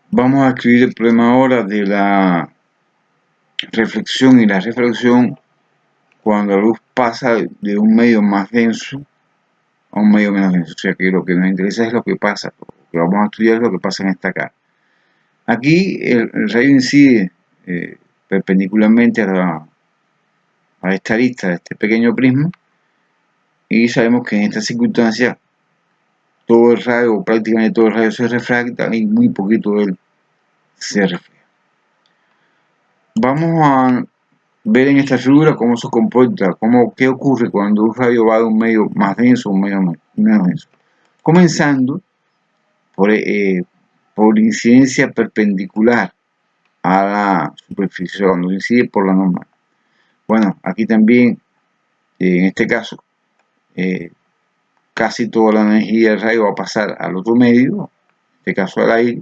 Vamos a escribir el problema ahora de la reflexión y la refracción cuando la luz pasa de un medio más denso a un medio menos denso. O sea que lo que nos interesa es lo que pasa, lo que vamos a estudiar es lo que pasa en esta cara. Aquí el rayo incide perpendicularmente a esta arista de este pequeño prisma, y sabemos que en esta circunstancia todo el rayo, o prácticamente todo el rayo, se refracta y muy poquito de él se refleja. Vamos a ver en esta figura cómo se comporta, qué ocurre cuando un rayo va de un medio más denso a un medio menos denso. Comenzando por incidencia perpendicular a la superficie, cuando incide por la normal. Bueno, aquí también, en este caso, casi toda la energía del rayo va a pasar al otro medio, en este caso al aire,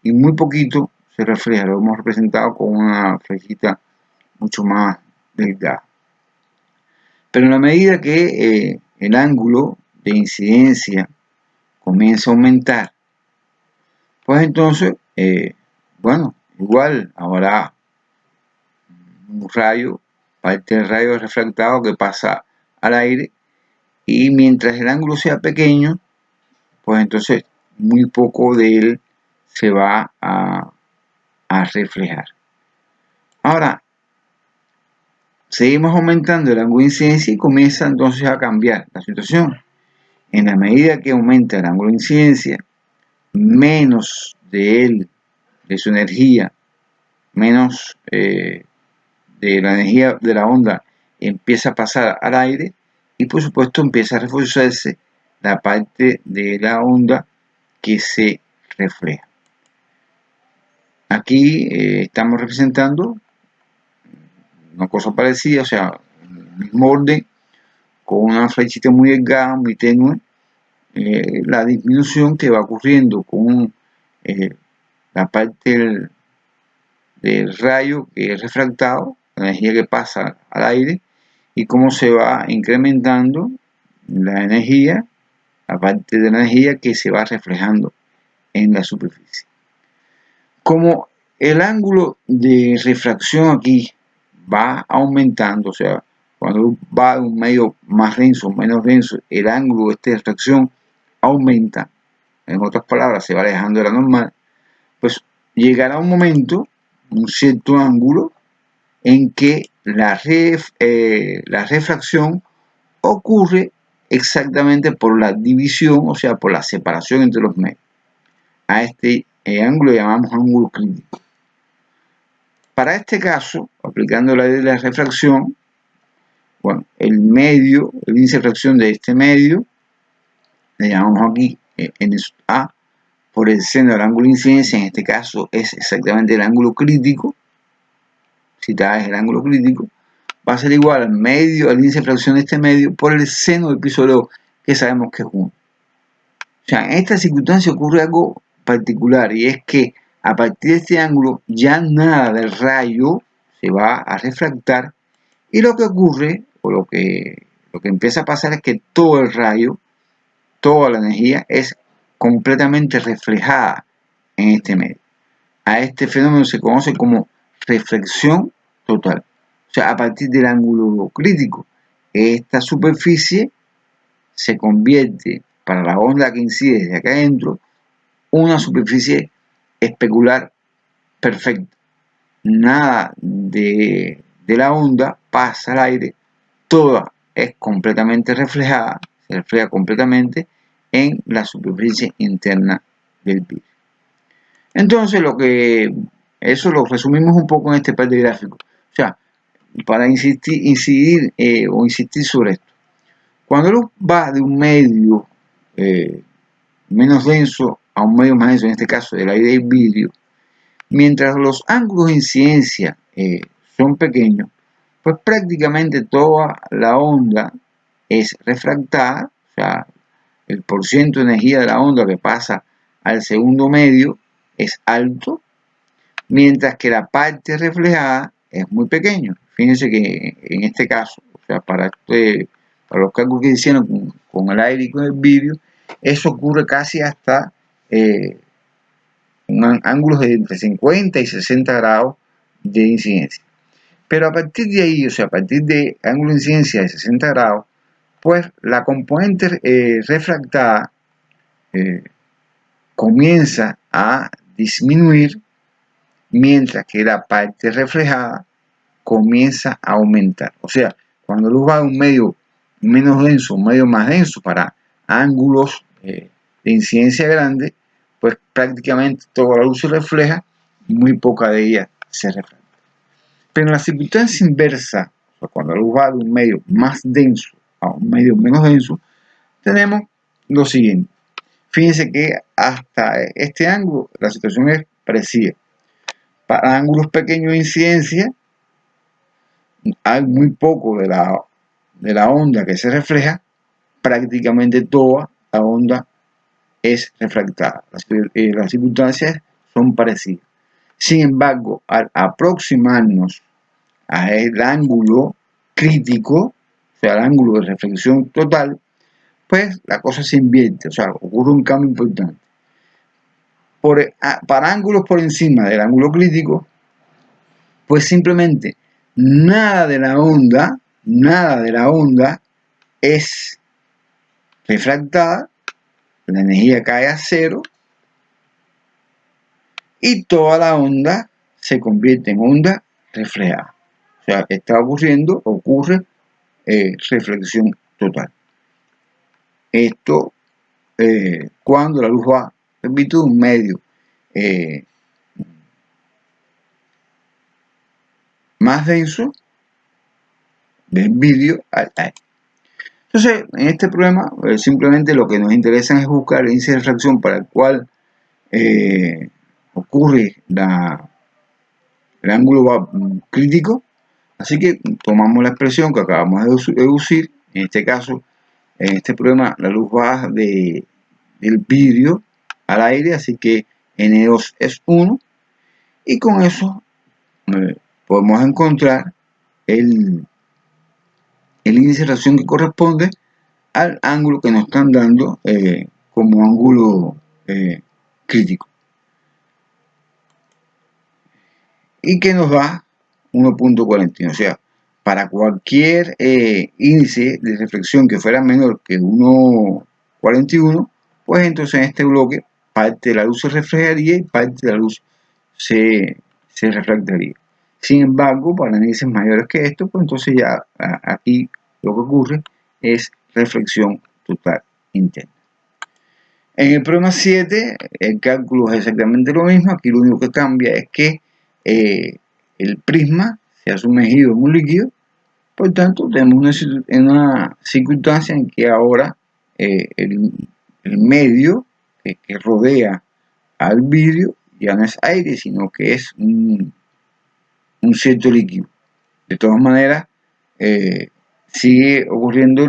y muy poquito se refleja. Lo hemos representado con una flechita mucho más delgada. Pero en la medida que el ángulo de incidencia comienza a aumentar, pues entonces, bueno, igual habrá un rayo, parte del rayo refractado que pasa al aire, y mientras el ángulo sea pequeño, pues entonces muy poco de él se va a reflejar. Ahora, seguimos aumentando el ángulo de incidencia y comienza entonces a cambiar la situación. En la medida que aumenta el ángulo de incidencia, menos de él, de su energía, menos de la energía de la onda empieza a pasar al aire, y por supuesto empieza a reforzarse la parte de la onda que se refleja. Aquí estamos representando una cosa parecida, o sea, el mismo orden, con una flechita muy delgada, muy tenue, la disminución que va ocurriendo con la parte del rayo que es refractado, la energía que pasa al aire, y cómo se va incrementando la energía, la parte de la energía que se va reflejando en la superficie. Como el ángulo de refracción aquí va aumentando, o sea, cuando va de un medio más denso, menos denso, el ángulo de refracción aumenta, en otras palabras, se va alejando de la normal, pues llegará un momento, un cierto ángulo, en que la refracción ocurre exactamente por la división, o sea, por la separación entre los medios. A este ángulo le llamamos ángulo crítico. Para este caso, aplicando la ley de la refracción, bueno, el medio, el índice de refracción de este medio, le llamamos aquí n A, por el seno del ángulo de incidencia, en este caso es exactamente el ángulo crítico, si tal es el ángulo crítico, va a ser igual al medio, al índice de refracción de este medio, por el seno del piso de O, que sabemos que es 1. O sea, en esta circunstancia ocurre algo particular, y es que a partir de este ángulo ya nada del rayo se va a refractar, y lo que ocurre, o lo que empieza a pasar, es que todo el rayo, toda la energía es completamente reflejada en este medio. A este fenómeno se conoce como reflexión total. O sea, a partir del ángulo crítico, esta superficie se convierte, para la onda que incide desde acá adentro, una superficie especular perfecta. Nada de la onda pasa al aire, toda es completamente reflejada, se refleja completamente en la superficie interna del vidrio. Entonces, eso lo resumimos un poco en este par de gráficos. O sea, para insistir sobre esto. Cuando la luz va de un medio menos denso a un medio más denso, en este caso del aire y del vidrio, mientras los ángulos de incidencia son pequeños, pues prácticamente toda la onda es refractada, o sea, el porciento de energía de la onda que pasa al segundo medio es alto, mientras que la parte reflejada es muy pequeño. Fíjense que en este caso, o sea, para los cálculos que hicieron con el aire y con el vidrio, eso ocurre casi hasta ángulos de entre 50 y 60 grados de incidencia. Pero a partir de ahí, o sea, a partir de ángulo de incidencia de 60 grados, pues la componente refractada comienza a disminuir, mientras que la parte reflejada comienza a aumentar. O sea, cuando la luz va de un medio menos denso a un medio más denso para ángulos de incidencia grande, pues prácticamente toda la luz se refleja y muy poca de ella se refleja. Pero en la circunstancia inversa, o sea, cuando la luz va de un medio más denso a un medio menos denso, tenemos lo siguiente. Fíjense que hasta este ángulo la situación es parecida. Para ángulos pequeños de incidencia, hay muy poco de la onda que se refleja, prácticamente toda la onda es refractada. Las circunstancias son parecidas. Sin embargo, al aproximarnos al ángulo crítico, o sea, al ángulo de reflexión total, pues la cosa se invierte, o sea, ocurre un cambio importante. Para ángulos por encima del ángulo crítico, pues simplemente nada de la onda es refractada, la energía cae a cero y toda la onda se convierte en onda reflejada. O sea, ocurre reflexión total. Esto cuando la luz va, repito, de un medio más denso del vidrio al aire. Entonces, en este problema, simplemente lo que nos interesa es buscar el índice de refracción para el cual ocurre el ángulo crítico. Así que tomamos la expresión que acabamos de deducir. En este caso, en este problema, la luz va del vidrio al aire, así que N2 es 1. Y con eso podemos encontrar el índice de refracción que corresponde al ángulo que nos están dando como ángulo crítico. Y que nos da 1.41. O sea, para cualquier índice de reflexión que fuera menor que 1.41, pues entonces en este bloque parte de la luz se reflejaría y parte de la luz se refractaría. Sin embargo, para índices mayores que esto, pues entonces ya aquí lo que ocurre es reflexión total interna. En el problema 7, el cálculo es exactamente lo mismo. Aquí lo único que cambia es que el prisma se ha sumergido en un líquido. Por tanto, tenemos una circunstancia en que ahora el medio que rodea al vidrio ya no es aire, sino que es un cierto líquido. De todas maneras, sigue ocurriendo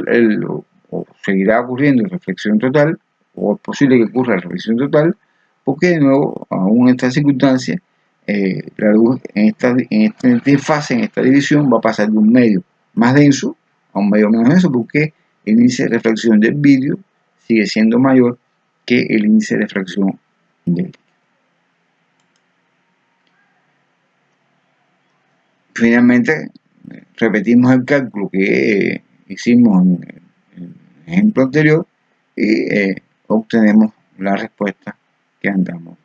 o seguirá ocurriendo reflexión total, o es posible que ocurra reflexión total, porque de nuevo, aún en esta circunstancia, la luz en esta fase, en esta división, va a pasar de un medio más denso a un medio menos denso, porque el índice de refracción del vidrio sigue siendo mayor que el índice de refracción del. Finalmente, repetimos el cálculo que hicimos en el ejemplo anterior y obtenemos la respuesta que andamos